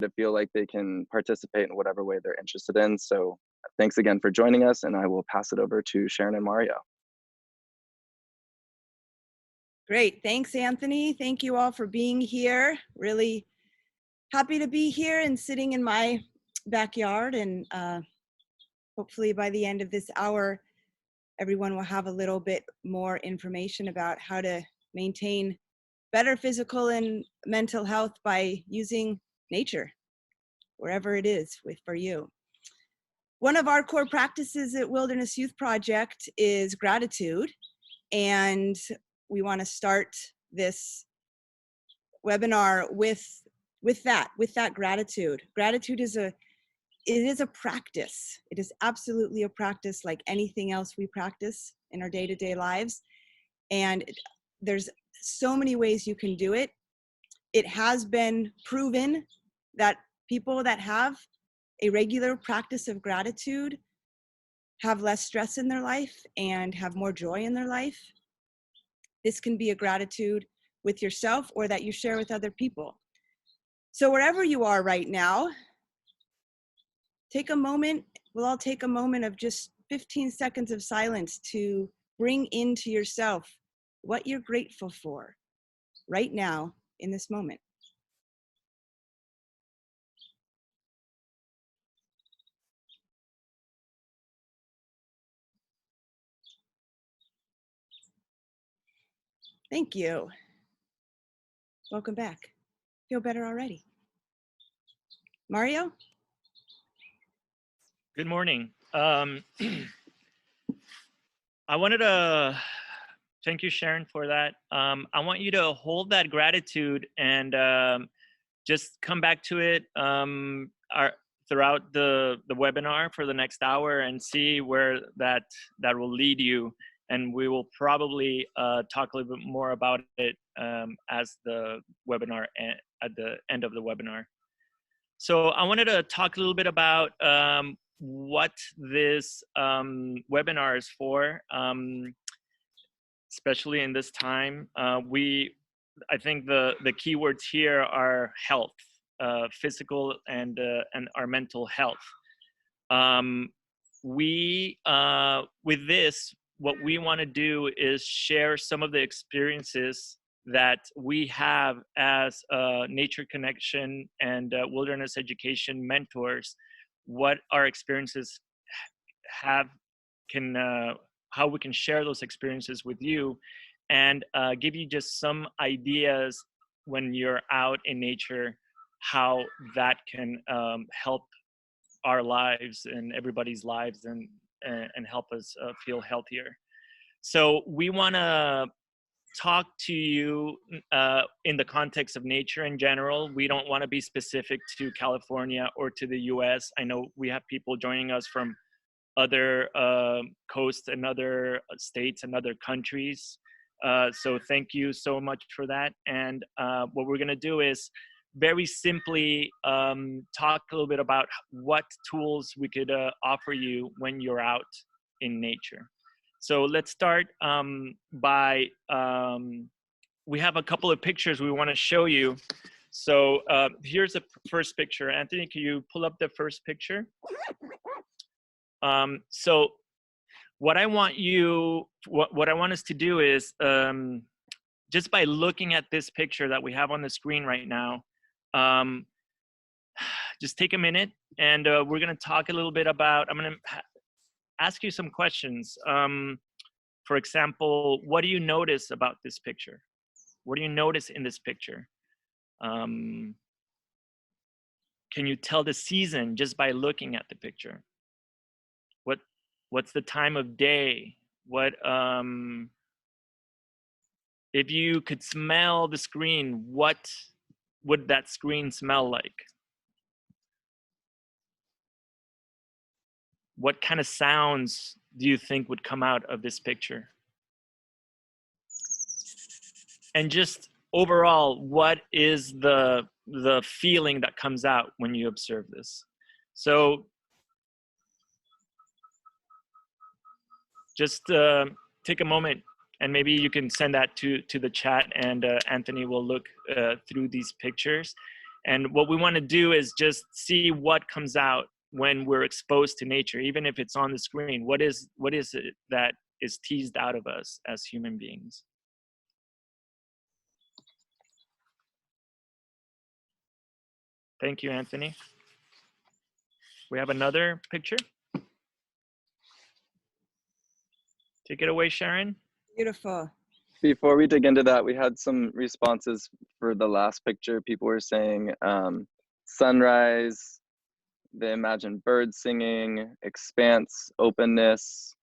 to feel like they can participate in whatever way they're interested in. So thanks again for joining us, and I will pass it over to Sharon and Mario. Great. Thanks, Anthony. Thank you all for being here. Really happy to be here and sitting in my backyard. And hopefully by the end of this hour, everyone will have a little bit more information about how to maintain better physical and mental health by using nature, wherever it is for you. One of our core practices at Wilderness Youth Project is gratitude. And we want to start this webinar with that gratitude. Gratitude is a practice. It is absolutely a practice like anything else we practice in our day-to-day lives. And there's so many ways you can do it. It has been proven that people that have a regular practice of gratitude have less stress in their life and have more joy in their life. This can be a gratitude with yourself or that you share with other people. So wherever you are right now, take a moment. We'll all take a moment of just 15 seconds of silence to bring into yourself what you're grateful for right now in this moment. Thank you. Welcome back. Feel better already. Mario? Good morning. I wanted to thank you, Sharon, for that. I want you to hold that gratitude and just come back to it throughout the webinar for the next hour and see where that will lead you. And we will probably talk a little bit more about it as the webinar at the end of the webinar. So I wanted to talk a little bit about what this webinar is for, especially in this time. I think the keywords here are health, physical and our mental health. With this, what we want to do is share some of the experiences that we have as Nature Connection and wilderness education mentors, what our experiences have, how we can share those experiences with you, and give you just some ideas when you're out in nature, how that can help our lives and everybody's lives and help us feel healthier. So we want to talk to you in the context of nature in general. We don't want to be specific to California or to the US. I know we have people joining us from other coasts and other states and other countries. So thank you so much for that. And what we're going to do is very simply talk a little bit about what tools we could offer you when you're out in nature. So let's start by, we have a couple of pictures we want to show you. So here's the first picture. Anthony, can you pull up the first picture? So what I want us to do is, just by looking at this picture that we have on the screen right now, just take a minute and we're going to talk a little bit about, I'm going to ask you some questions. For example, what do you notice about this picture? What do you notice in this picture? Can you tell the season just by looking at the picture? What's the time of day? If you could smell the screen, what would that screen smell like? What kind of sounds do you think would come out of this picture? And just overall, what is the feeling that comes out when you observe this? So just take a moment and maybe you can send that to the chat, and Anthony will look through these pictures. And what we want to do is just see what comes out when we're exposed to nature, even if it's on the screen. What is it that is teased out of us as human beings? Thank you, Anthony. We have another picture. Take it away, Sharon. Beautiful. Before we dig into that, we had some responses for the last picture. People were saying sunrise, they imagined birds singing, expanse, openness,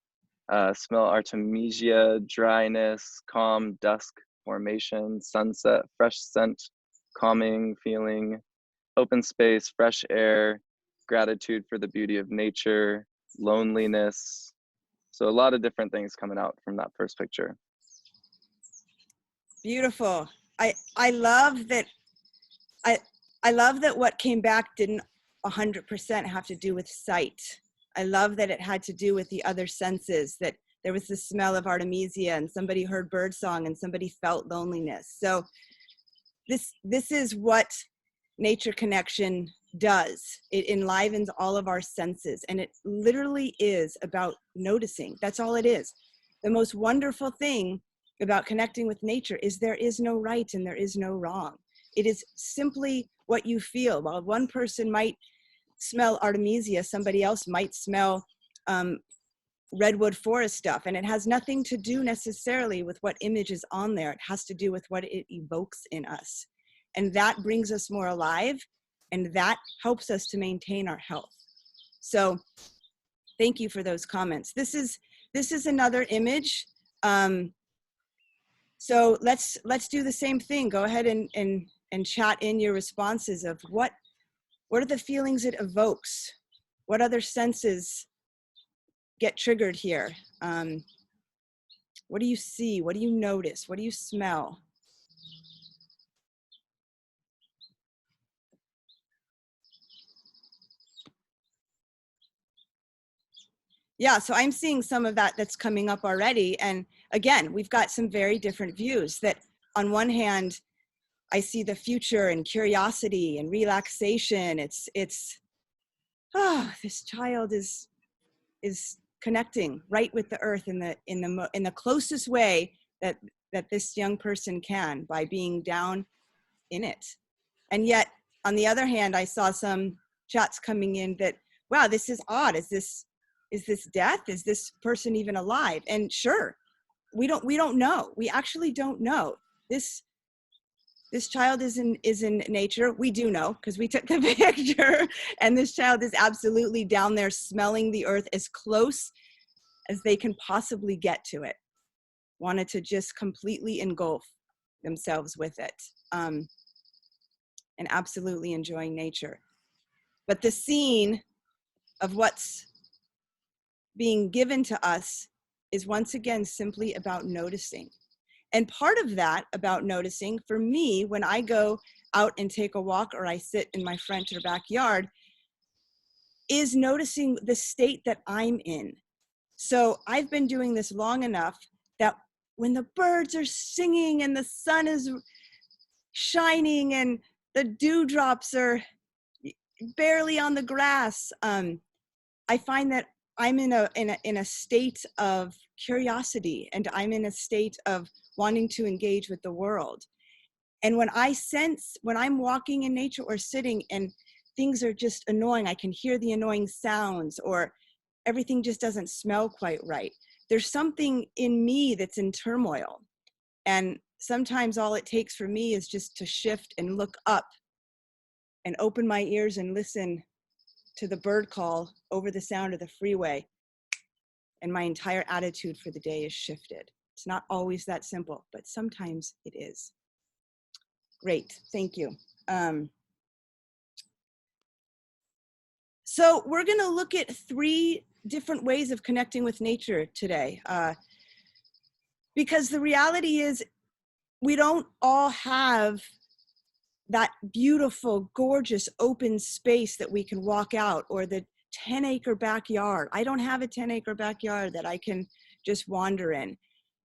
smell artemisia, dryness, calm, dusk, formation, sunset, fresh scent, calming feeling, open space, fresh air, gratitude for the beauty of nature, loneliness. So a lot of different things coming out from that first picture. Beautiful. I love that. I love that what came back didn't 100% have to do with sight. I love that it had to do with the other senses, that there was the smell of artemisia and somebody heard birdsong and somebody felt loneliness. So this is what nature connection does. It enlivens all of our senses, and it literally is about noticing. That's all it is. The most wonderful thing about connecting with nature is there is no right and there is no wrong. It is simply what you feel. While one person might smell artemisia, somebody else might smell redwood forest stuff, and it has nothing to do necessarily with what image is on there. It has to do with what it evokes in us, and that brings us more alive, and that helps us to maintain our health. So thank you for those comments. This is another image. So let's do the same thing. Go ahead and chat in your responses of what are the feelings it evokes? What other senses get triggered here? What do you see? What do you notice? What do you smell? Yeah, so I'm seeing some of that that's coming up already. And again, we've got some very different views that on one hand, I see the future and curiosity and relaxation. It's this child is connecting right with the earth in the closest way that this young person can, by being down in it. And yet, on the other hand, I saw some chats coming in that, wow, this is odd. Is this death? Is this person even alive? And sure, we don't know. We actually don't know. This child is in nature. We do know because we took the picture, and this child is absolutely down there smelling the earth as close as they can possibly get to it. Wanted to just completely engulf themselves with it, and absolutely enjoying nature. But the scene of what's being given to us is once again simply about noticing. And part of that about noticing, for me, when I go out and take a walk or I sit in my front or backyard, is noticing the state that I'm in. So I've been doing this long enough that when the birds are singing and the sun is shining and the dewdrops are barely on the grass, I find that I'm in a state of curiosity, and I'm in a state of wanting to engage with the world. And when I'm walking in nature or sitting and things are just annoying, I can hear the annoying sounds, or everything just doesn't smell quite right. There's something in me that's in turmoil. And sometimes all it takes for me is just to shift and look up and open my ears and listen to the bird call over the sound of the freeway, and my entire attitude for the day is shifted. It's not always that simple, but sometimes it is. Great, thank you. So we're gonna look at 3 different ways of connecting with nature today, because the reality is we don't all have that beautiful, gorgeous open space that we can walk out, or the 10-acre backyard. I don't have a 10-acre backyard that I can just wander in.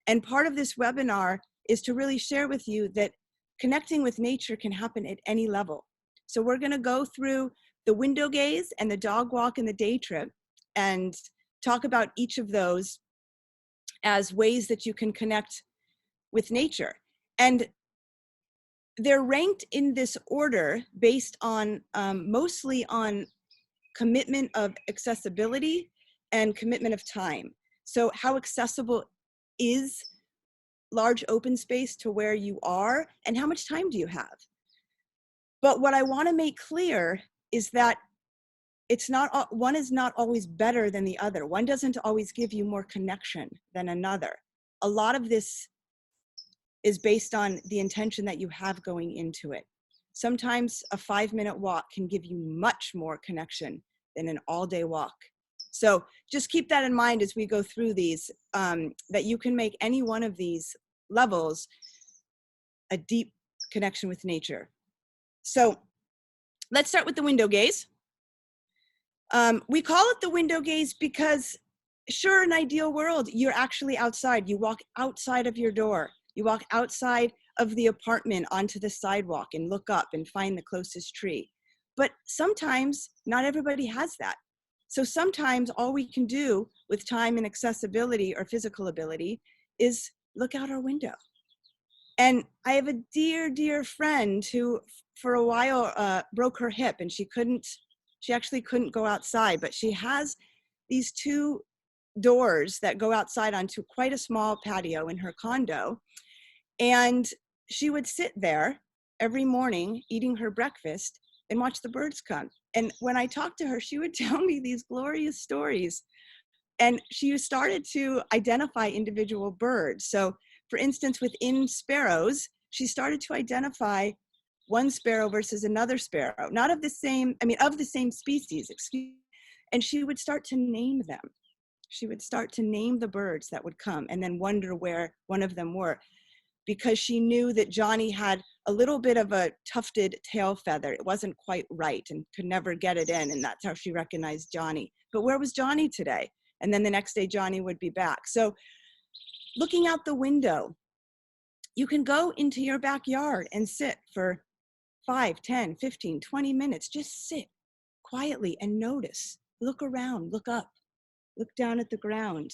And part of this webinar is to really share with you that connecting with nature can happen at any level. So we're going to go through the window gaze and the dog walk and the day trip and talk about each of those as ways that you can connect with nature. And they're ranked in this order based on mostly on commitment of accessibility and commitment of time. So how accessible is large open space to where you are, and how much time do you have? But what I want to make clear is that it's not, one is not always better than the other. One doesn't always give you more connection than another. A lot of this is based on the intention that you have going into it. Sometimes a 5-minute walk can give you much more connection than an all-day walk. So just keep that in mind as we go through these, that you can make any one of these levels a deep connection with nature. So let's start with the window gaze. We call it the window gaze because, sure, in an ideal world, you're actually outside. You walk outside of your door. You walk outside of the apartment onto the sidewalk and look up and find the closest tree. But sometimes not everybody has that. So sometimes all we can do with time and accessibility or physical ability is look out our window. And I have a dear, dear friend who for a while broke her hip, and she actually couldn't go outside, but she has these 2 doors that go outside onto quite a small patio in her condo. And she would sit there every morning eating her breakfast and watch the birds come. And when I talked to her, she would tell me these glorious stories. And she started to identify individual birds. So for instance, within sparrows, she started to identify one sparrow versus another sparrow, not of the same, I mean, of the same species, excuse me. And she would start to name them. She would start to name the birds that would come and then wonder where one of them were, because she knew that Johnny had a little bit of a tufted tail feather. It wasn't quite right and could never get it in. And that's how she recognized Johnny. But where was Johnny today? And then the next day, Johnny would be back. So looking out the window, you can go into your backyard and sit for 5, 10, 15, 20 minutes. Just sit quietly and notice. Look around, look up, look down at the ground.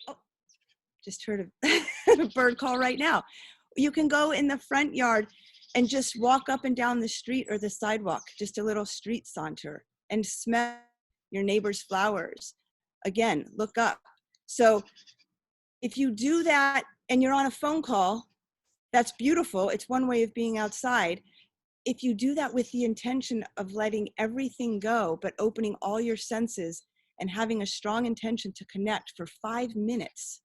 Oh, just heard a bird call right now. You can go in the front yard and just walk up and down the street or the sidewalk, just a little street saunter, and smell your neighbor's flowers. Again, look up. So if you do that and you're on a phone call, that's beautiful. It's one way of being outside. If you do that with the intention of letting everything go, but opening all your senses and having a strong intention to connect for 5 minutes,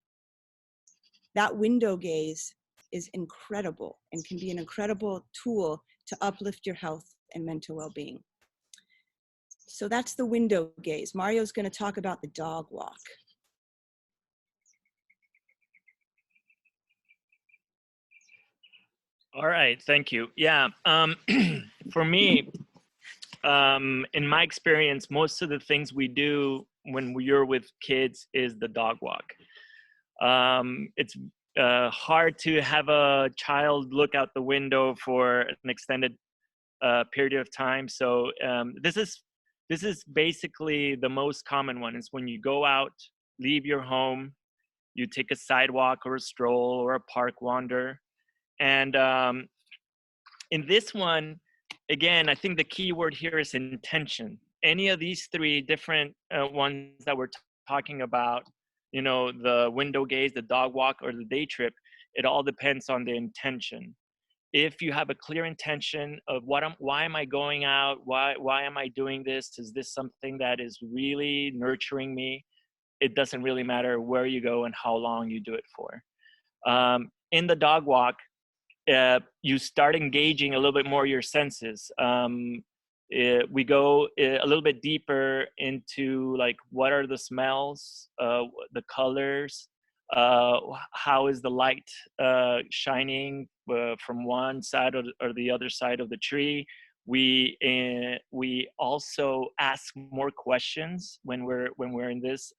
that window gaze is incredible and can be an incredible tool to uplift your health and mental well-being. So that's the window gaze. Mario's going to talk about the dog walk. All right, thank you. Yeah, for me, in my experience, most of the things we do when you're with kids is the dog walk. It's hard to have a child look out the window for an extended period of time. So this is basically the most common one. Is when you go out, leave your home, you take a sidewalk or a stroll or a park wander. And in this one, again, I think the key word here is intention. Any of these 3 different ones that we're talking about, you know, the window gaze, the dog walk, or the day trip, it all depends on the intention. If you have a clear intention of why am I going out? Why am I doing this? Is this something that is really nurturing me? It doesn't really matter where you go and how long you do it for. In the dog walk, you start engaging a little bit more your senses. We go a little bit deeper into like, what are the smells, the colors, how is the light shining from one side or the other side of the tree. We also ask more questions when we're in this.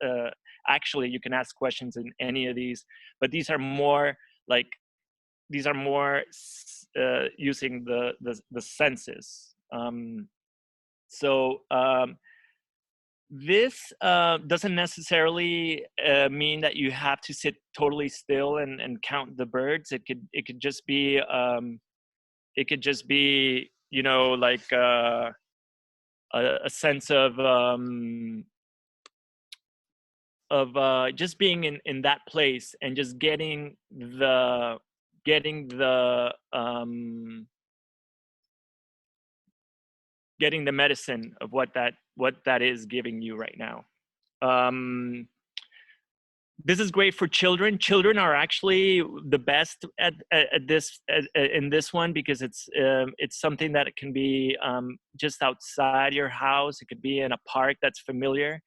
Actually, you can ask questions in any of these, but these are more like these are more using the senses. This doesn't necessarily mean that you have to sit totally still and count the birds. It could just be you know, like a sense of just being in that place and just getting the medicine of what that is giving you right now. This is great for children. Children are actually the best at this in this one, because it's something that it can be just outside your house. It could be in a park that's familiar.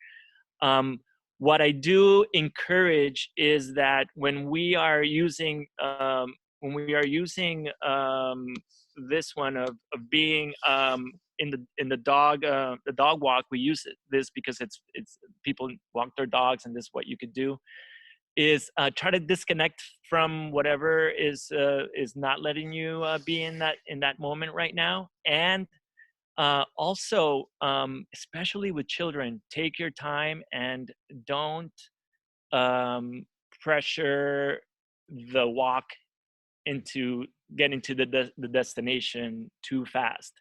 What I do encourage is that when we are using this one of being in the dog walk, we use this because it's people walk their dogs, and this is what you could do is try to disconnect from whatever is not letting you be in that moment right now. And also, especially with children, take your time and don't pressure the walk into getting to the destination too fast.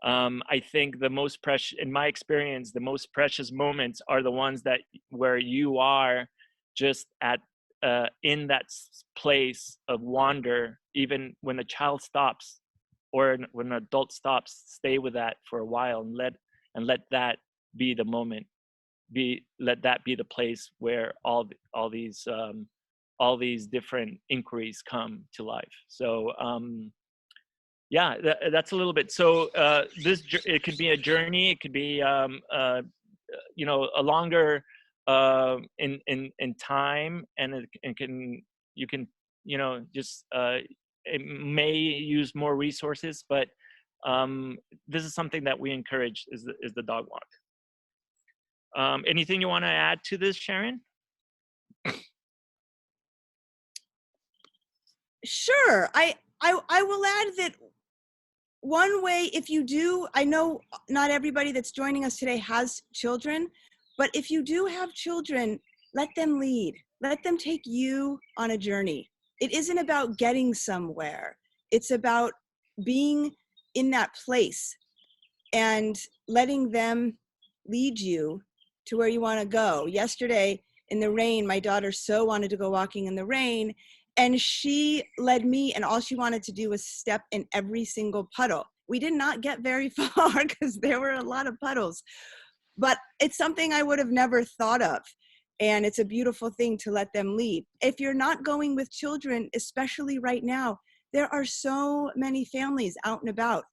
I think the most precious, in my experience, the most precious moments are the ones where you are just at in that place of wonder. Even when a child stops or when an adult stops, stay with that for a while and let that be the moment. Let that be the place where all these different inquiries come to life. So yeah, that's a little bit. So it could be a journey. It could be you know, a longer in time, and you can you know, just it may use more resources, but this is something that we encourage is the dog walk. Anything you want to add to this, Sharon? Sure. I will add that one way, if you do, I know not everybody that's joining us today has children, but if you do have children, let them lead. Let them take you on a journey. It isn't about getting somewhere. It's about being in that place and letting them lead you to where you want to go. Yesterday in the rain, my daughter so wanted to go walking in the rain, and she led me, and all she wanted to do was step in every single puddle. We did not get very far because there were a lot of puddles, but it's something I would have never thought of. And it's a beautiful thing to let them lead. If you're not going with children, especially right now, there are so many families out and about.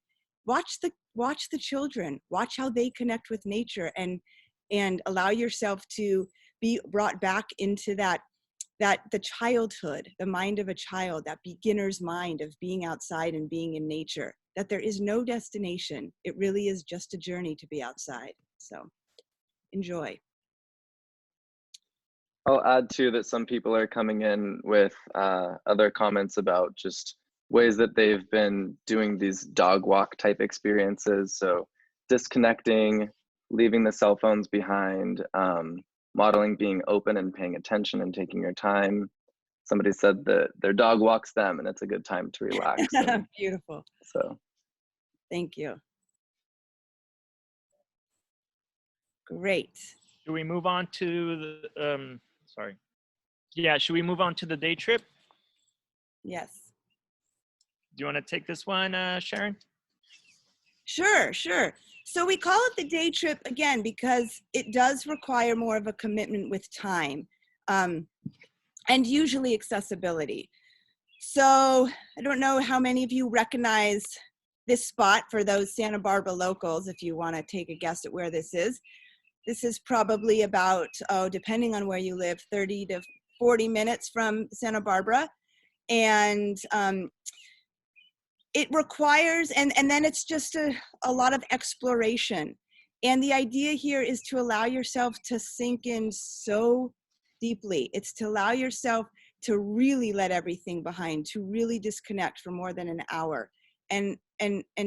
Watch the children, watch how they connect with nature, and allow yourself to be brought back into that the childhood, the mind of a child, that beginner's mind of being outside and being in nature, that there is no destination. It really is just a journey to be outside. So enjoy. I'll add too that some people are coming in with other comments about just ways that they've been doing these dog walk type experiences. So disconnecting, leaving the cell phones behind, modeling being open and paying attention and taking your time. Somebody said that their dog walks them and it's a good time to relax. Beautiful. So thank you. Great. Should we move on to the sorry. Yeah, should we move on to the day trip? Yes. Do you want to take this one, Sharon? Sure. So we call it the day trip, again, because it does require more of a commitment with time, and usually accessibility. So I don't know how many of you recognize this spot for those Santa Barbara locals, if you want to take a guess at where this is. This is probably about, depending on where you live, 30 to 40 minutes from Santa Barbara. And it requires, and then it's just a lot of exploration. And the idea here is to allow yourself to sink in so deeply. It's to allow yourself to really let everything behind, to really disconnect for more than an hour, and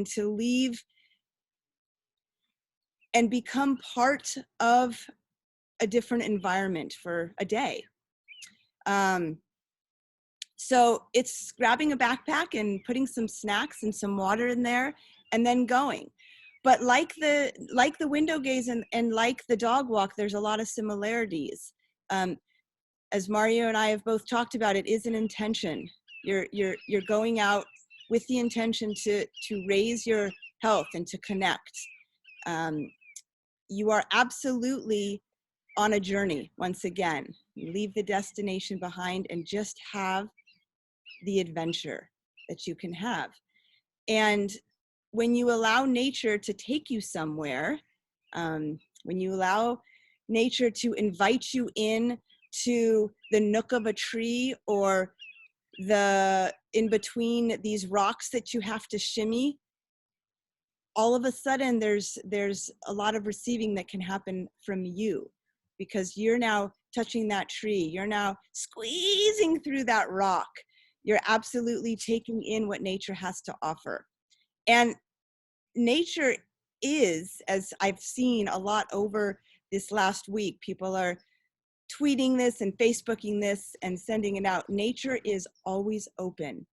to leave and become part of a different environment for a day. So it's grabbing a backpack and putting some snacks and some water in there and then going. But like the window gaze and like the dog walk, there's a lot of similarities. As Mario and I have both talked about, it is an intention. You're going out with the intention to raise your health and to connect. You are absolutely on a journey. Once again, you leave the destination behind and just have the adventure that you can have. And when you allow nature to take you somewhere, when you allow nature to invite you in to the nook of a tree or the in between these rocks that you have to shimmy, all of a sudden there's a lot of receiving that can happen from you, because you're now touching that tree, you're now squeezing through that rock, you're absolutely taking in what nature has to offer. And nature is, as I've seen a lot over this last week, people are tweeting this and Facebooking this and sending it out. Nature is always open.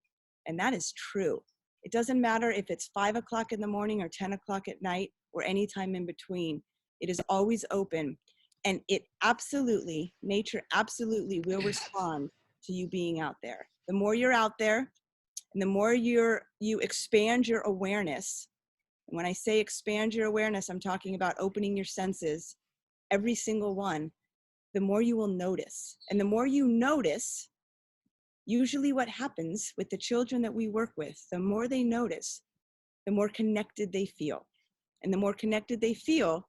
And that is true. It doesn't matter if it's 5 o'clock in the morning or 10 o'clock at night or any time in between. It is always open. And it absolutely, nature absolutely will respond to you being out there. The more you're out there and the more you expand your awareness. And when I say expand your awareness, I'm talking about opening your senses, every single one, the more you will notice. And the more you notice, usually what happens with the children that we work with, the more they notice, the more connected they feel. And the more connected they feel,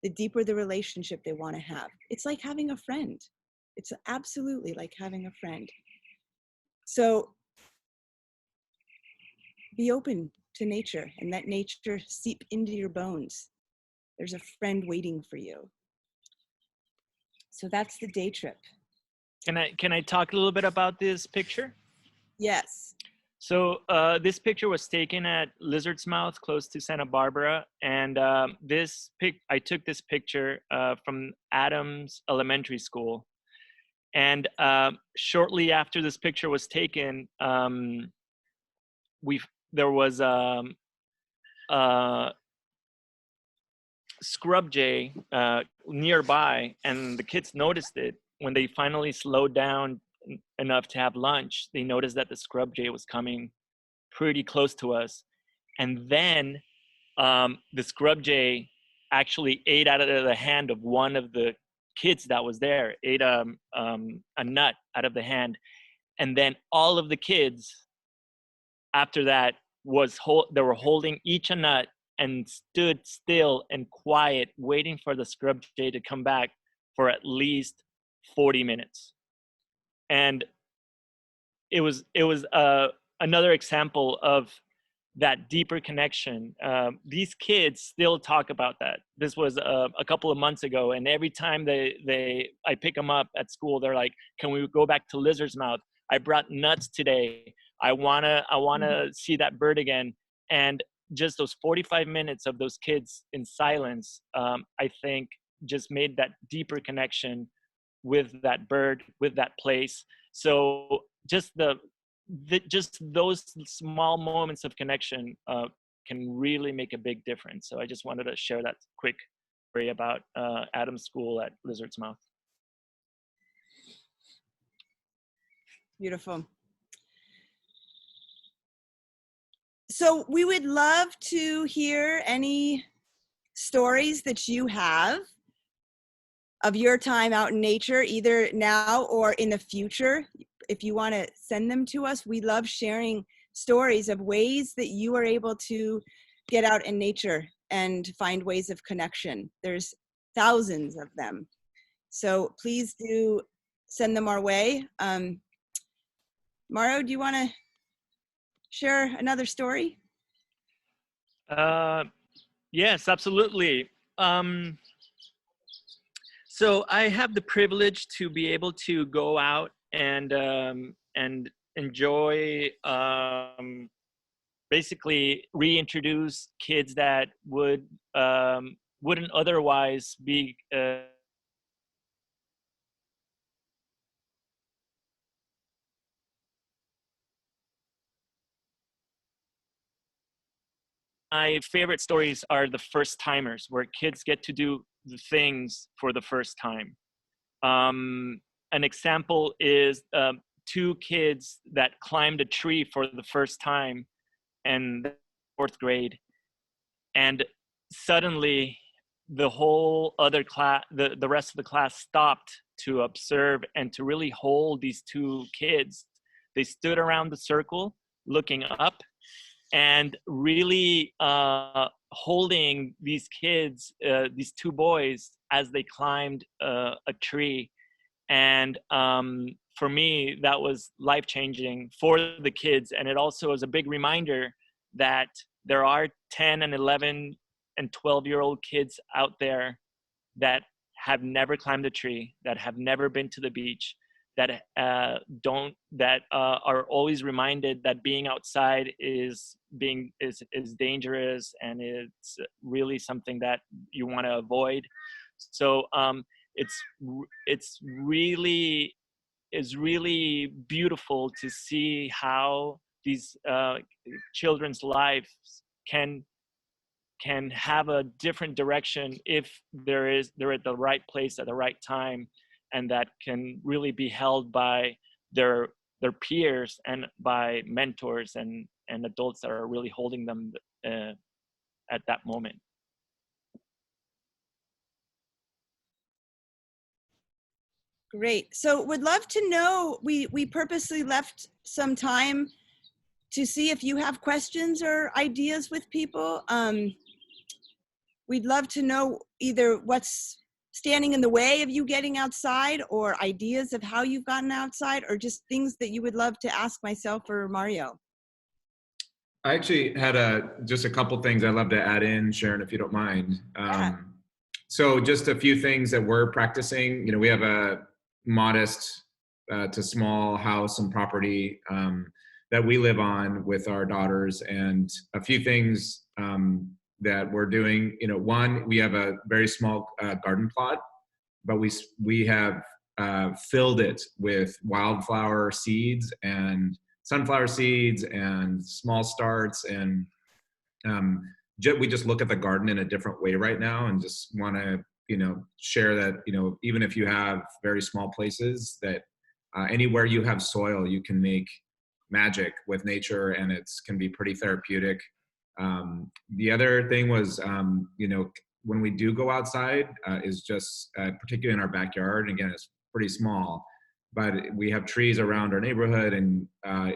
the deeper the relationship they want to have. It's like having a friend. It's absolutely like having a friend. So be open to nature and let nature seep into your bones. There's a friend waiting for you. So that's the day trip. Can I talk a little bit about this picture? Yes. So this picture was taken at Lizard's Mouth, close to Santa Barbara, and I took this picture from Adams Elementary School, and shortly after this picture was taken, there was scrub jay nearby, and the kids noticed it. When they finally slowed down enough to have lunch, they noticed that the scrub jay was coming pretty close to us. And then the scrub jay actually ate out of the hand of one of the kids that was there, ate a nut out of the hand. And then all of the kids after that they were holding each a nut and stood still and quiet, waiting for the scrub jay to come back for at least 40 minutes. And it was another example of that deeper connection. These kids still talk about that. This was a couple of months ago, and every time I pick them up at school, they're like, "Can we go back to Lizard's Mouth? I brought nuts today. I wanna see that bird again." And just those 45 minutes of those kids in silence, I think, just made that deeper connection with that bird, with that place. So just just those small moments of connection can really make a big difference. So I just wanted to share that quick story about Adams School at Lizard's Mouth. Beautiful. So we would love to hear any stories that you have of your time out in nature, either now or in the future. If you want to send them to us, we love sharing stories of ways that you are able to get out in nature and find ways of connection. There's thousands of them. So please do send them our way. Mario, do you want to share another story? Yes, absolutely. So I have the privilege to be able to go out and enjoy basically reintroduce kids that wouldn't otherwise be my favorite stories are the first timers, where kids get to do the things for the first time. An example is two kids that climbed a tree for the first time in fourth grade, and suddenly the whole other class, the rest of the class stopped to observe and to really hold these two kids. They stood around the circle looking up and really holding these kids, these two boys, as they climbed a tree. And for me, that was life-changing for the kids. And it also is a big reminder that there are 10 and 11 and 12-year-old kids out there that have never climbed a tree, that have never been to the beach, that are always reminded that being outside is dangerous, and it's really something that you want to avoid. So it's really beautiful to see how these children's lives can have a different direction if they're at the right place at the right time, and that can really be held by their peers and by mentors and adults that are really holding them at that moment. Great. So would love to know, we purposely left some time to see if you have questions or ideas with people. We'd love to know either what's standing in the way of you getting outside, or ideas of how you've gotten outside, or just things that you would love to ask myself or Mario. I actually had just a couple things I'd love to add in, Sharon, if you don't mind. Yeah. So just a few things that we're practicing. You know, we have a modest to small house and property that we live on with our daughters, and a few things that we're doing. You know, one, we have a very small garden plot, but we have filled it with wildflower seeds and sunflower seeds and small starts, and we just look at the garden in a different way right now, and just want to, you know, share that, you know, even if you have very small places, that anywhere you have soil, you can make magic with nature, and it's can be pretty therapeutic. The other thing was, you know, when we do go outside, is just particularly in our backyard. Again, it's pretty small, but we have trees around our neighborhood, and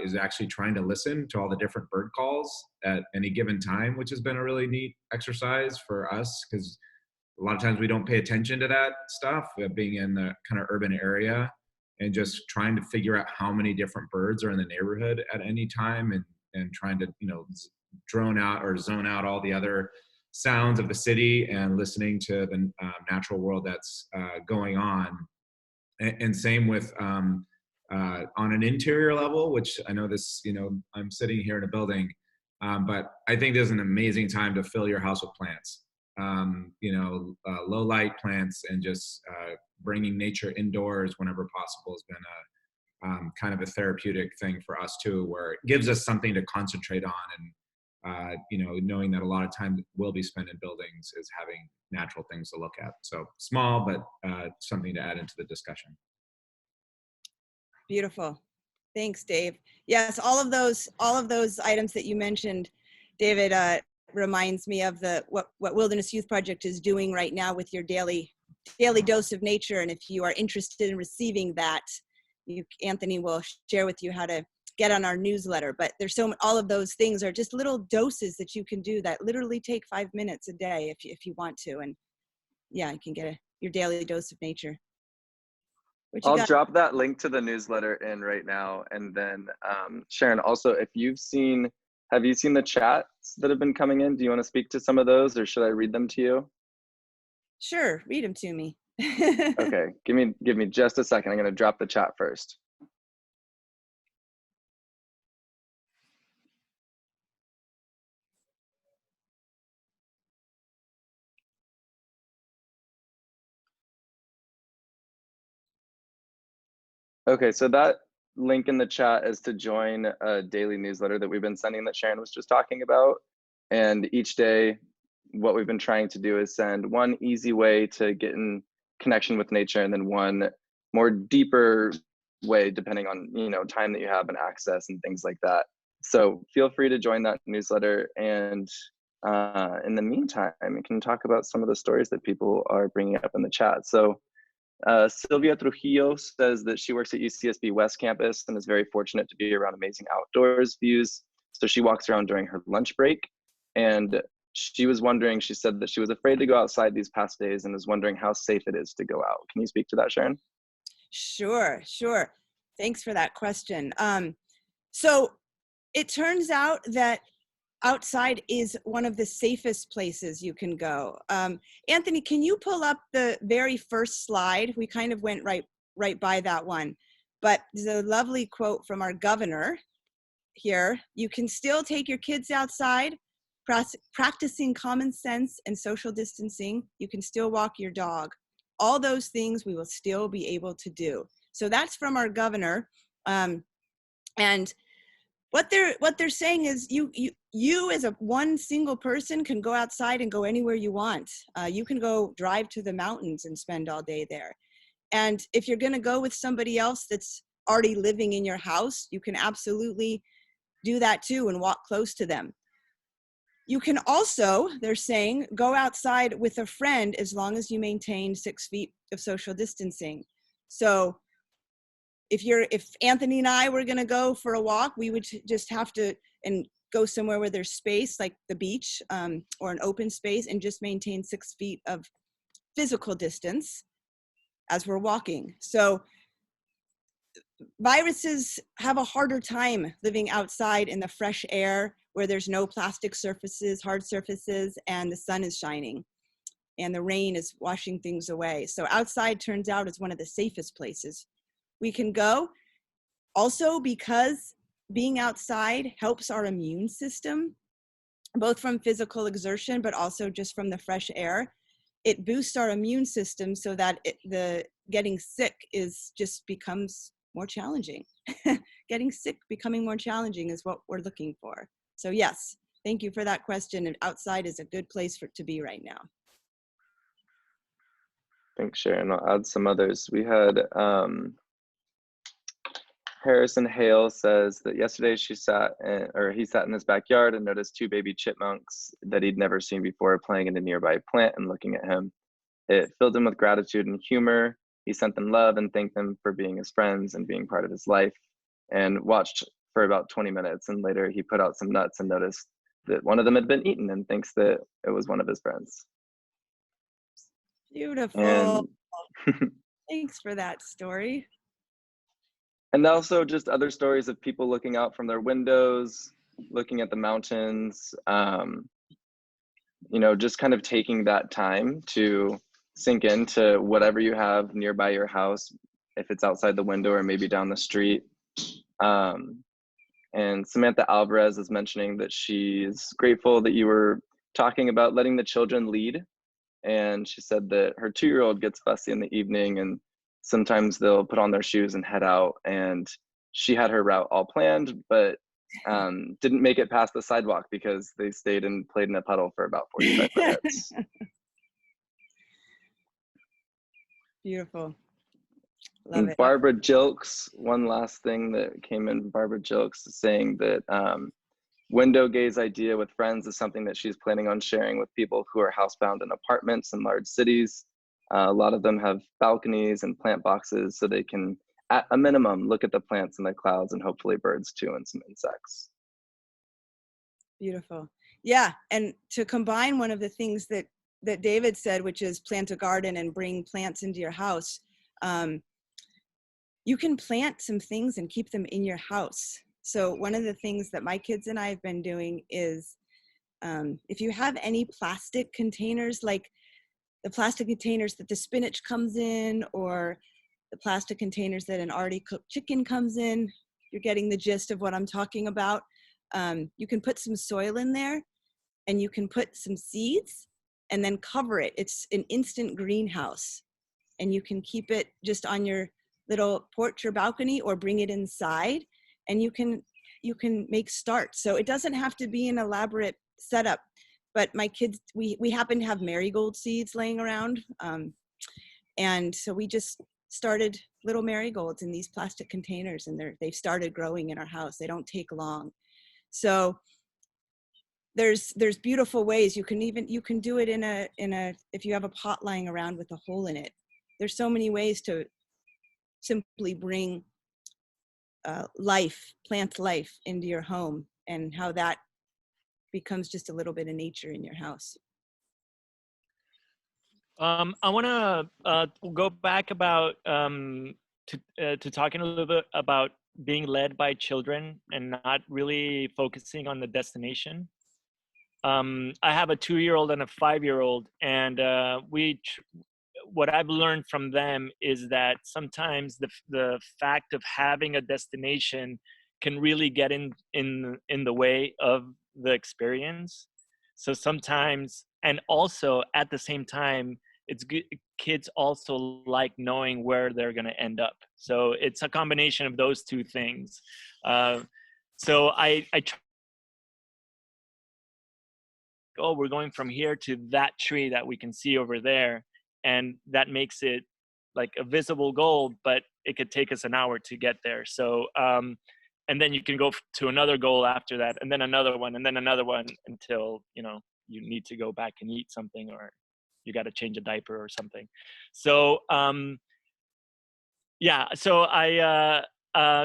is actually trying to listen to all the different bird calls at any given time, which has been a really neat exercise for us, because a lot of times we don't pay attention to that stuff, being in the kind of urban area, and just trying to figure out how many different birds are in the neighborhood at any time, and trying to, you know, drone out or zone out all the other sounds of the city and listening to the natural world that's going on. And same with on an interior level, which I know this, you know, I'm sitting here in a building, but I think there's an amazing time to fill your house with plants. You know, low light plants, and just bringing nature indoors whenever possible has been a kind of a therapeutic thing for us too, where it gives us something to concentrate on. And you know, knowing that a lot of time will be spent in buildings is having natural things to look at. So small, but something to add into the discussion. Beautiful. Thanks, Dave. Yes, all of those items that you mentioned, David, reminds me of what Wilderness Youth Project is doing right now with your daily dose of nature. And if you are interested in receiving that, Anthony will share with you how to get on our newsletter. But there's all of those things are just little doses that you can do that literally take 5 minutes a day if you want to. And yeah, you can get your daily dose of nature. I'll drop that link to the newsletter in right now. And then Sharon, also, if have you seen the chats that have been coming in? Do you want to speak to some of those, or should I read them to you? Sure, read them to me. Okay, give me just a second. I'm going to drop the chat first. Okay, so that link in the chat is to join a daily newsletter that we've been sending that Sharon was just talking about. And each day, what we've been trying to do is send one easy way to get in connection with nature, and then one more deeper way, depending on time that you have and access and things like that. So feel free to join that newsletter. And in the meantime, we can talk about some of the stories that people are bringing up in the chat. So Sylvia Trujillo says that she works at UCSB West Campus and is very fortunate to be around amazing outdoors views. So she walks around during her lunch break. And she was wondering, she said that she was afraid to go outside these past days and was wondering how safe it is to go out. Can you speak to that, Sharon? Sure. Thanks for that question. So it turns out that outside is one of the safest places you can go. Anthony, can you pull up the very first slide? We kind of went right by that one, but there's a lovely quote from our governor here. You can still take your kids outside, practicing common sense and social distancing. You can still walk your dog. All those things we will still be able to do. So that's from our governor. And what they're saying is you as one single person can go outside and go anywhere you want. You can go drive to the mountains and spend all day there. And if you're going to go with somebody else that's already living in your house, you can absolutely do that too and walk close to them. You can also, they're saying, go outside with a friend as long as you maintain 6 feet of social distancing. So if Anthony and I were going to go for a walk, we would just have to go somewhere where there's space, like the beach or an open space, and just maintain 6 feet of physical distance as we're walking. So viruses have a harder time living outside in the fresh air where there's no plastic surfaces, hard surfaces, and the sun is shining and the rain is washing things away. So outside turns out is one of the safest places we can go. Also, because being outside helps our immune system, both from physical exertion, but also just from the fresh air. It boosts our immune system so that the getting sick becomes more challenging. Getting sick becoming more challenging is what we're looking for. So yes, thank you for that question. And outside is a good place to be right now. Thanks, Sharon. I'll add some others. We had Harrison Hale says that yesterday he sat in his backyard and noticed 2 baby chipmunks that he'd never seen before playing in a nearby plant and looking at him. It filled him with gratitude and humor. He sent them love and thanked them for being his friends and being part of his life, and watched for about 20 minutes. And later he put out some nuts and noticed that one of them had been eaten and thinks that it was one of his friends. Beautiful. And thanks for that story. And also just other stories of people looking out from their windows, looking at the mountains, just kind of taking that time to sink into whatever you have nearby your house, if it's outside the window or maybe down the street. And Samantha Alvarez is mentioning that she's grateful that you were talking about letting the children lead. And she said that her 2-year-old gets fussy in the evening and sometimes they'll put on their shoes and head out, and she had her route all planned, but didn't make it past the sidewalk because they stayed and played in a puddle for about 45 minutes. Beautiful. Love And it. Barbara Jilks, one last thing that came in, Barbara Jilks is saying that window gaze idea with friends is something that she's planning on sharing with people who are housebound in apartments in large cities. A lot of them have balconies and plant boxes so they can, at a minimum, look at the plants and the clouds and hopefully birds too and some insects. Beautiful. Yeah, and to combine one of the things that David said, which is plant a garden and bring plants into your house, you can plant some things and keep them in your house. So one of the things that my kids and I have been doing is if you have any plastic containers, like the plastic containers that the spinach comes in, or the plastic containers that an already cooked chicken comes in, you're getting the gist of what I'm talking about. You can put some soil in there and you can put some seeds and then cover it. It's an instant greenhouse, and you can keep it just on your little porch or balcony, or bring it inside, and you can make starts. So it doesn't have to be an elaborate setup. But my kids, we happen to have marigold seeds laying around, and so we just started little marigolds in these plastic containers, and they've started growing in our house. They don't take long. So there's beautiful ways. You can do it in a if you have a pot lying around with a hole in it. There's so many ways to simply bring plant life into your home, and how that becomes just a little bit of nature in your house. I want to go back about to talking a little bit about being led by children and not really focusing on the destination. I have a 2-year-old and a 5-year-old, and what I've learned from them is that sometimes the fact of having a destination can really get in the way of the experience. So sometimes, and also at the same time, it's good. Kids also like knowing where they're going to end up. So it's a combination of those two things. So I oh, we're going from here to that tree that we can see over there, and that makes it like a visible goal, but it could take us an hour to get there. So and then you can go to another goal after that, and then another one, and then another one, until you need to go back and eat something, or you got to change a diaper or something. So yeah, so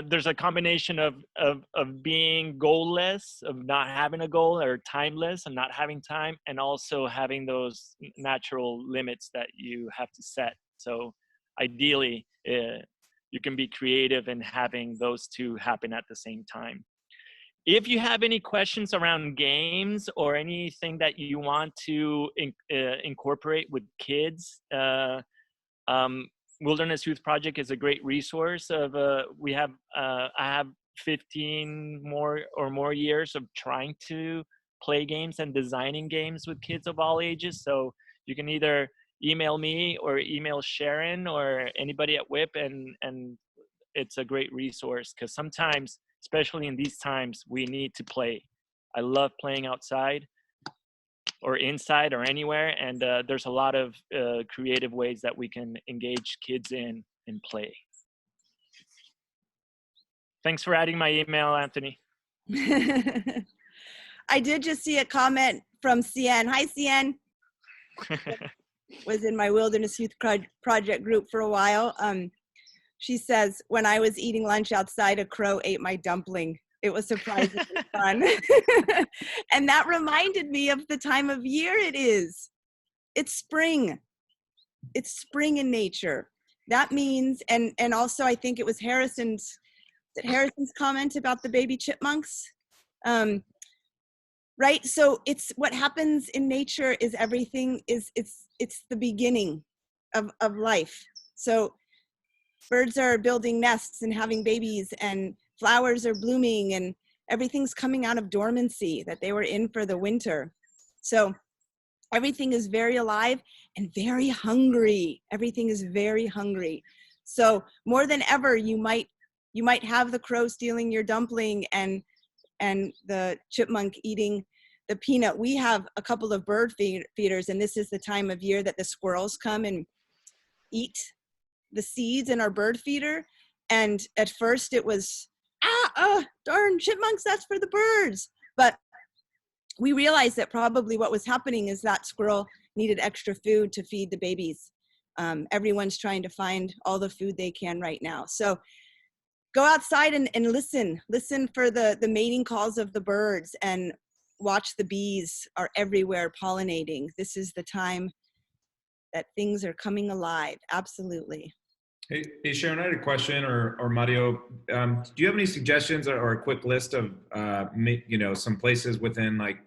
there's a combination of being goalless, of not having a goal, or timeless and not having time, and also having those natural limits that you have to set. So ideally, you can be creative in having those two happen at the same time. If you have any questions around games or anything that you want to incorporate with kids, Wilderness Youth Project is a great resource. I have 15 more years of trying to play games and designing games with kids of all ages. So you can either email me or email Sharon or anybody at WIP, and it's a great resource, because sometimes, especially in these times, we need to play. I love playing outside or inside or anywhere, and there's a lot of creative ways that we can engage kids in play. Thanks for adding my email, Anthony. I did just see a comment from Cien. Hi, Cien. Was in my Wilderness Youth Project group for a while. She says, when I was eating lunch outside, a crow ate my dumpling. It was surprisingly fun. And that reminded me of the time of year it is. It's spring. It's spring in nature. That means, and also I think it was Harrison's comment about the baby chipmunks. Right? So it's what happens in nature is everything is, it's the beginning of life. So birds are building nests and having babies, and flowers are blooming, and everything's coming out of dormancy that they were in for the winter. So everything is very alive and very hungry. Everything is very hungry. So more than ever, you might have the crow stealing your dumpling and the chipmunk eating the peanut. We have a couple of bird feeders, and this is the time of year that the squirrels come and eat the seeds in our bird feeder. And at first it was, darn chipmunks, that's for the birds. But we realized that probably what was happening is that squirrel needed extra food to feed the babies. Everyone's trying to find all the food they can right now. So go outside and listen for the mating calls of the birds, and watch the bees are everywhere pollinating. This is the time that things are coming alive. Absolutely. Hey Sharon, I had a question, or Mario. Do you have any suggestions or a quick list of some places within like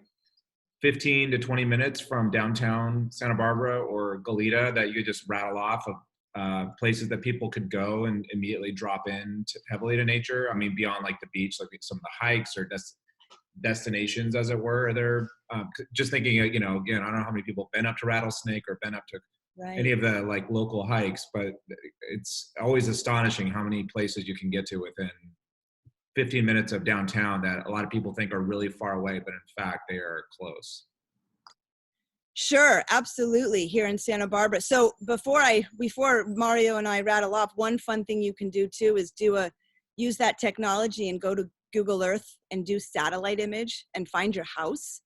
15 to 20 minutes from downtown Santa Barbara or Goleta that you could just rattle off of places that people could go and immediately drop in heavily to nature? I mean, beyond like the beach, like some of the hikes or destinations, as it were. Are there just thinking, again, I don't know how many people have been up to Rattlesnake or been up to any Right. of the like local hikes, but it's always astonishing how many places you can get to within 15 minutes of downtown that a lot of people think are really far away, but in fact they are close. Sure, absolutely, here in Santa Barbara. So before Mario and I rattle off, one fun thing you can do too is use that technology and go to Google Earth and do satellite image and find your house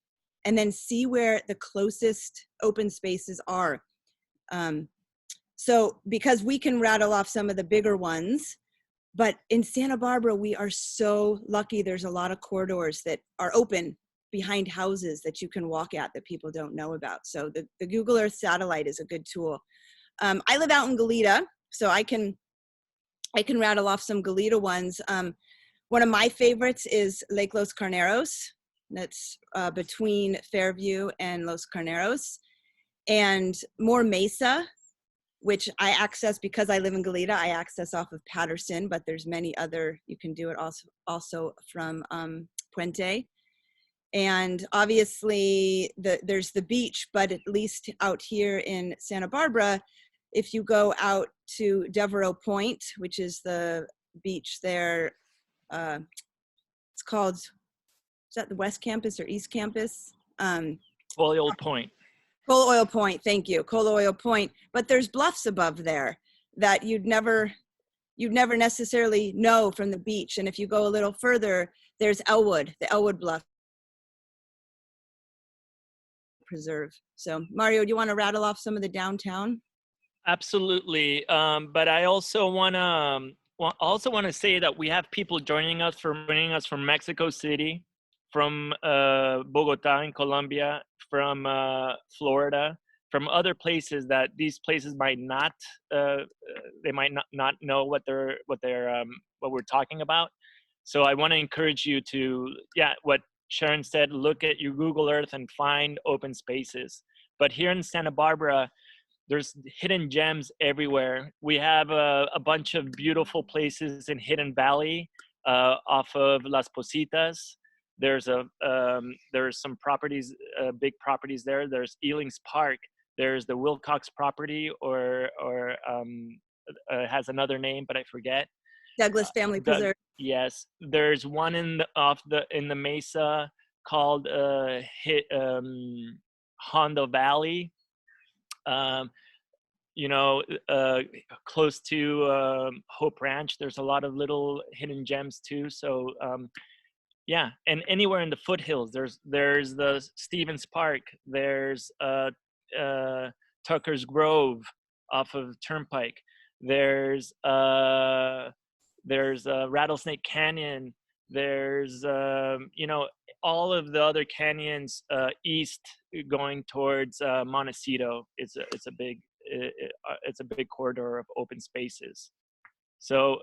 and then see where the closest open spaces are. So because we can rattle off some of the bigger ones, but in Santa Barbara, we are so lucky. There's a lot of corridors that are open behind houses that you can walk at that people don't know about. So the Google Earth satellite is a good tool. I live out in Goleta, so I can rattle off some Goleta ones. One of my favorites is Lake Los Carneros. That's between Fairview and Los Carneros. And More Mesa, which I access because I live in Goleta, I access off of Patterson, but there's many other, you can do it also from Puente. And obviously there's the beach, but at least out here in Santa Barbara, if you go out to Devereaux Point, which is the beach there, it's called, is that the West Campus or East Campus? Oil Point. Coal Oil Point, thank you, Coal Oil Point. But there's bluffs above there that you'd never necessarily know from the beach. And if you go a little further, there's Elwood, the Elwood Bluff Preserve. So Mario, do you want to rattle off some of the downtown? Absolutely. But I also want to say that we have people joining us from Mexico City, from Bogota in Colombia, from Florida, from other places that these places might not they might not know what we're talking about. So I want to encourage you to, what Sharon said, look at your Google Earth and find open spaces. But here in Santa Barbara, there's hidden gems everywhere. We have a bunch of beautiful places in Hidden Valley off of Las Positas. There's some properties, big properties there. There's Ealing's Park. There's the Wilcox property, or has another name, but I forget. Douglas Family Preserve. Yes, there's one in the Mesa called Hondo Valley. Close to Hope Ranch, there's a lot of little hidden gems too. So and anywhere in the foothills, there's the Stevens Park, there's Tucker's Grove off of Turnpike, there's Rattlesnake Canyon, there's all of the other canyons east going towards Montecito. It's a big corridor of open spaces. So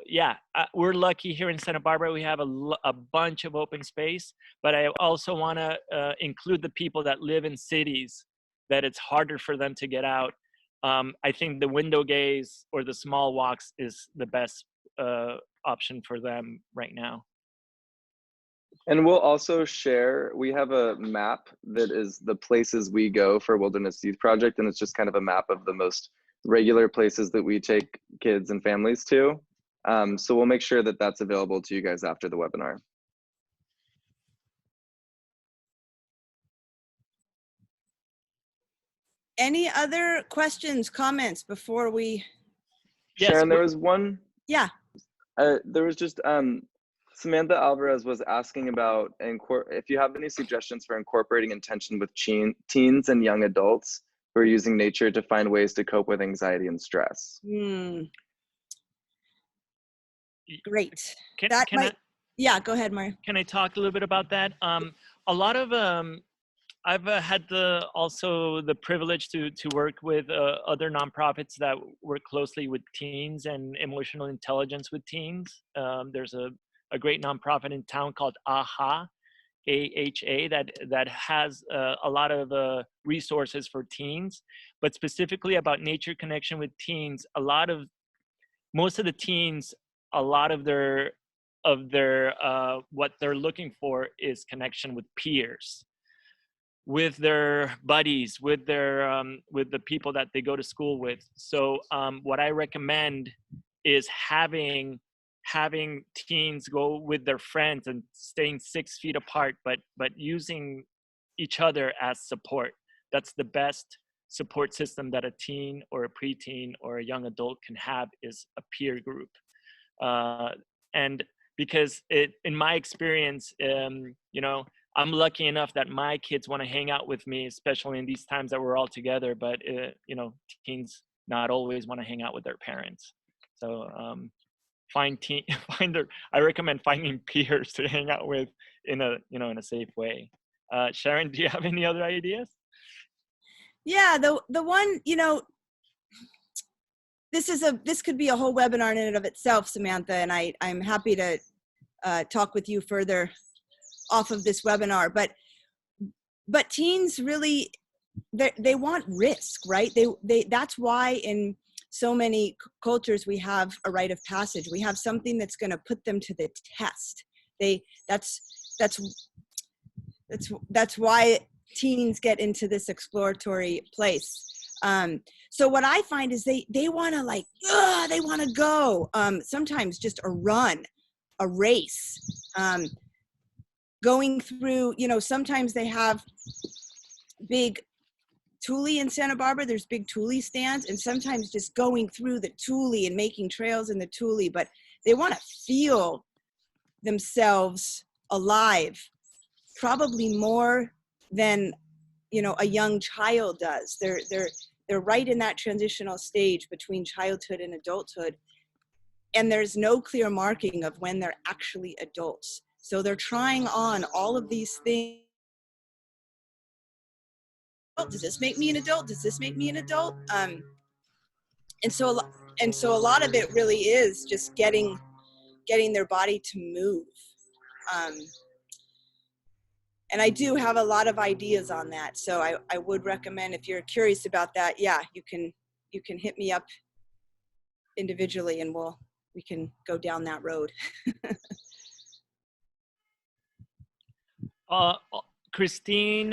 we're lucky here in Santa Barbara. We have a bunch of open space, but I also want to include the people that live in cities that it's harder for them to get out. I think the window gaze or the small walks is the best option for them right now. And we'll also share, we have a map that is the places we go for Wilderness Youth Project, and it's just kind of a map of the most regular places that we take kids and families to. So we'll make sure that that's available to you guys after the webinar. Any other questions, comments before we? Yes, Sharon, there was one. Yeah. There was just Samantha Alvarez was asking about if you have any suggestions for incorporating intention with teens and young adults who are using nature to find ways to cope with anxiety and stress. Great. Yeah, go ahead, Mario. Can I talk a little bit about that? A lot of I've had also the privilege to work with other nonprofits that work closely with teens and emotional intelligence with teens. There's a great nonprofit in town called AHA, AHA, that has a lot of resources for teens, but specifically about nature connection with teens. Most of the teens, a lot of their what they're looking for is connection with peers. with their buddies, with the people that they go to school with. So what I recommend is having teens go with their friends and staying 6 feet apart, but using each other as support. That's the best support system that a teen or a preteen or a young adult can have, is a peer group. And because in my experience, you know, I'm lucky enough that my kids want to hang out with me, especially in these times that we're all together. But you know, teens not always want to hang out with their parents. So I recommend finding peers to hang out with in a safe way. Sharon, do you have any other ideas? Yeah, the one, you know, this could be a whole webinar in and of itself, Samantha, and I'm happy to talk with you further off of this webinar. But teens really, they want risk, right? They that's why in so many cultures we have a rite of passage. We have something that's going to put them to the test. That's why teens get into this exploratory place. So what I find is they want to they want to go, sometimes just a run, a race, going through, you know, sometimes they have big Thule in Santa Barbara, there's big Thule stands, and sometimes just going through the Thule and making trails in the Thule, but they want to feel themselves alive, probably more than, you know, a young child does. They're right in that transitional stage between childhood and adulthood, and there's no clear marking of when they're actually adults. So they're trying on all of these things. Does this make me an adult? Does this make me an adult? And so a lot of it really is just getting their body to move. And I do have a lot of ideas on that. So I would recommend, if you're curious about that, yeah, you can hit me up individually and we can go down that road. Christine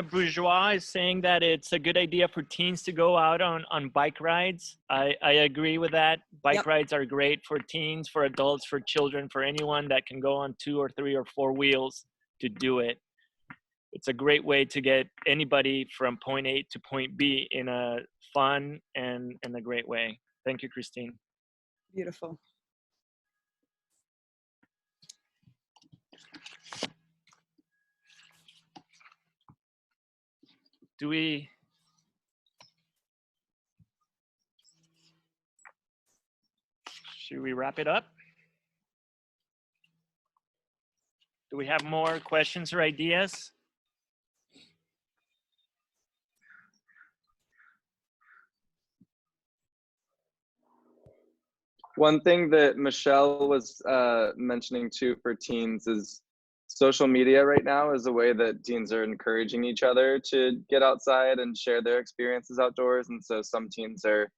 Bourgeois is saying that it's a good idea for teens to go out on bike rides. I agree with that. Bike rides are great for teens, for adults, for children, for anyone that can go on 2 or 3 or 4 wheels to do it. It's a great way to get anybody from point A to point B in a fun and a great way. Thank you, Christine. Beautiful. Should we wrap it up? Do we have more questions or ideas? One thing that Michelle was mentioning too for teens is social media right now is a way that teens are encouraging each other to get outside and share their experiences outdoors. And so some teens are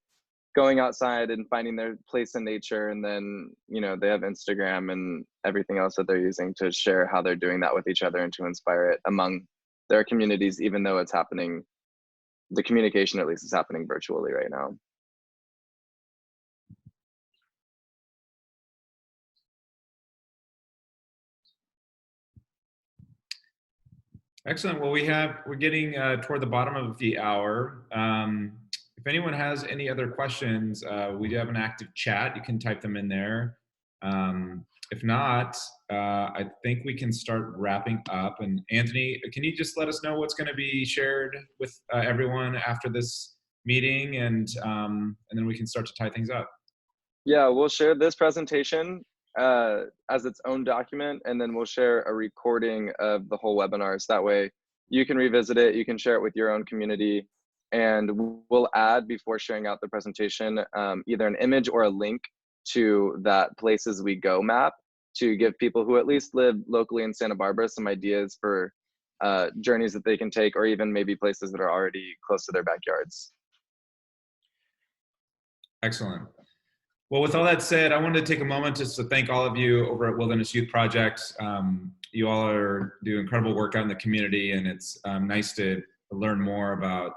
going outside and finding their place in nature, and then, you know, they have Instagram and everything else that they're using to share how they're doing that with each other and to inspire it among their communities, even though it's happening, the communication at least is happening virtually right now. Excellent. Well, we're getting toward the bottom of the hour. If anyone has any other questions, we do have an active chat. You can type them in there. If not, I think we can start wrapping up. And Anthony, can you just let us know what's going to be shared with everyone after this meeting, and then we can start to tie things up. Yeah, we'll share this presentation as its own document, and then we'll share a recording of the whole webinar. So that way you can revisit it, you can share it with your own community, and we'll add, before sharing out the presentation, either an image or a link to that Places We Go map to give people who at least live locally in Santa Barbara some ideas for journeys that they can take, or even maybe places that are already close to their backyards. Excellent. Well, with all that said, I wanted to take a moment just to thank all of you over at Wilderness Youth Project. you all are doing incredible work out in the community, and it's nice to learn more about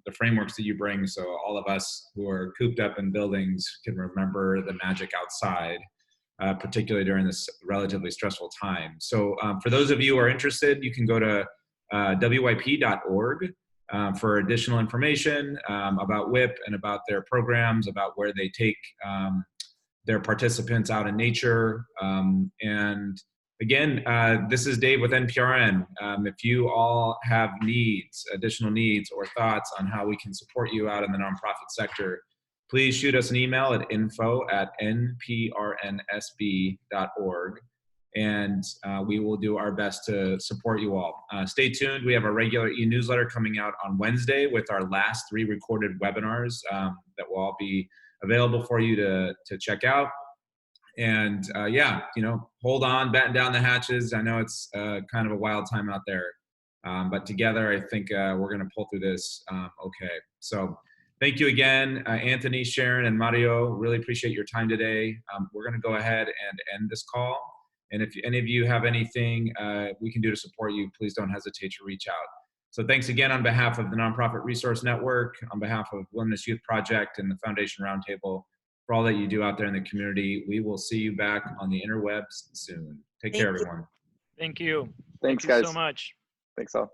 the frameworks that you bring, so all of us who are cooped up in buildings can remember the magic outside, particularly during this relatively stressful time. So for those of you who are interested, you can go to wyp.org for additional information about WIP and about their programs, about where they take their participants out in nature. And again, this is Dave with NPRN. If you all have needs, additional needs or thoughts on how we can support you out in the nonprofit sector, please shoot us an email at info@nprnsb.org, and we will do our best to support you all. Stay tuned. We have a regular e-newsletter coming out on Wednesday with our last 3 recorded webinars that will all be available for you to check out. And yeah, you know, hold on, batten down the hatches. I know it's kind of a wild time out there, but together I think we're going to pull through this okay. So thank you again, Anthony, Sharon, and Mario. Really appreciate your time today. We're going to go ahead and end this call. And if any of you have anything we can do to support you, please don't hesitate to reach out. So thanks again on behalf of the Nonprofit Resource Network, on behalf of Wilderness Youth Project and the Foundation Roundtable, for all that you do out there in the community. We will see you back on the interwebs soon. Take care, everyone. Thank you. Thanks, Thank you guys. so much. Thanks all.